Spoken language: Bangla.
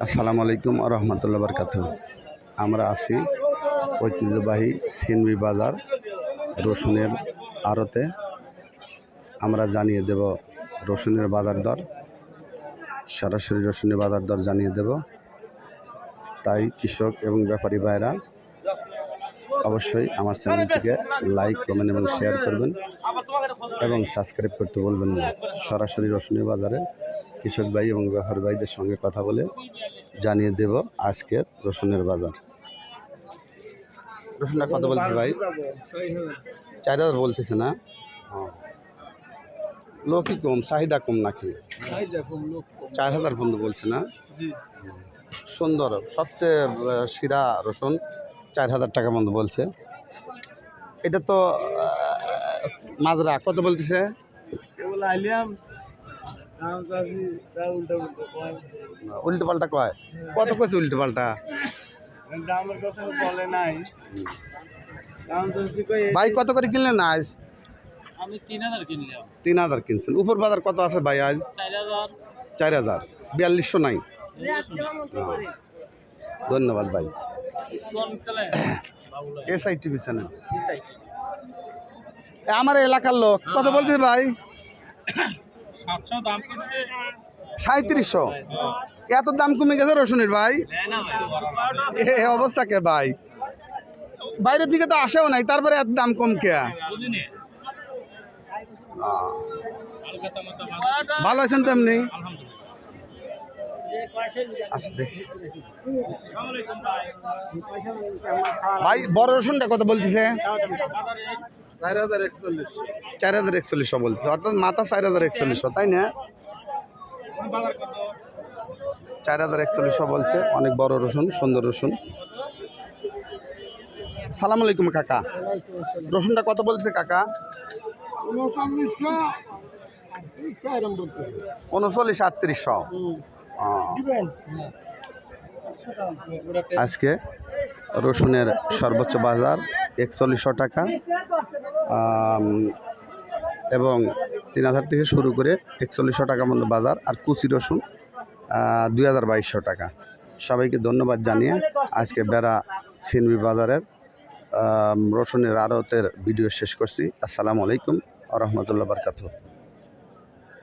আসসালামু আলাইকুম ওয়া রাহমাতুল্লাহি ওয়া বারাকাতুহু। আমরা আছি ঐতিহ্যবাহী সিনবি বাজার রসুনের আড়তে। আমরা জানিয়ে দেব রসুনের বাজার দর, সরাসরি রসুনের বাজার দর জানিয়ে দেব। তাই কৃষক এবং ব্যাপারী ভাইরা অবশ্যই আমার চ্যানেলটিকে লাইক, কমেন্ট এবং শেয়ার করবেন এবং সাবস্ক্রাইব করতে বলবেন না। সরাসরি রসুনের বাজারে কৃষক ভাই এবং ব্যাপারী ভাইদের সঙ্গে কথা বলে জানিয়ে দেব আজকের রসুনের বাজার। রসুনটা কত বলছে ভাই? 4000 বলতেছে না? লোকই কম, চাহিদা কম নাকি? 4000 পর্যন্ত বলছে না? সুন্দর, সবচেয়ে শিরা রসুন 4000 টাকা পর্যন্ত বলছে। এটা তো মাজরা কত বলতেছে? উল্টো পাল্টা কয়? কত কইছে উল্টো পাল্টা? ভাই কত করে কিনলেন আজ? আমি 3000 কিনলাম। 3000 কিনছেন। উপর বাজার কত আছে ভাই আজ? 4000। 4200 নাই? ধন্যবাদ ভাই। SI TV channel. আমার এলাকার লোক কত বলতেছে ভাই? 3700। এত দাম কমে গেছে রসুনের ভাই? এ অবস্থা কে ভাই? বাইরের দিকে তো আসেও নাই, তারপরে এত দাম কম কে? ভালো আছেন তেমনি? আচ্ছা দেখি ভাই, বড় রসুনটা কত বলতেছে? 4041 বলতেছে, অর্থাৎ মাথা 4041, তাই না? 4041 বলছে। অনেক বড় রসুন, সুন্দর রসুন। সালাম আলাইকুম কাকা। রসুনটা কত বলছে কাকা? 39-3800। আজকে রসুনের সর্বোচ্চ বাজার 4100 টাকা এবং 3000 থেকে শুরু করে 4100 টাকা মতো বাজার। আর কুচি রসুন 2200 টাকা। সবাইকে ধন্যবাদ জানিয়ে আজকে বেড়া সিনবি বাজারের রসুনের আড়তের ভিডিও শেষ করছি। আসসালামু আলাইকুম ওয়া রাহমাতুল্লাহি ওয়া বারাকাতুহু।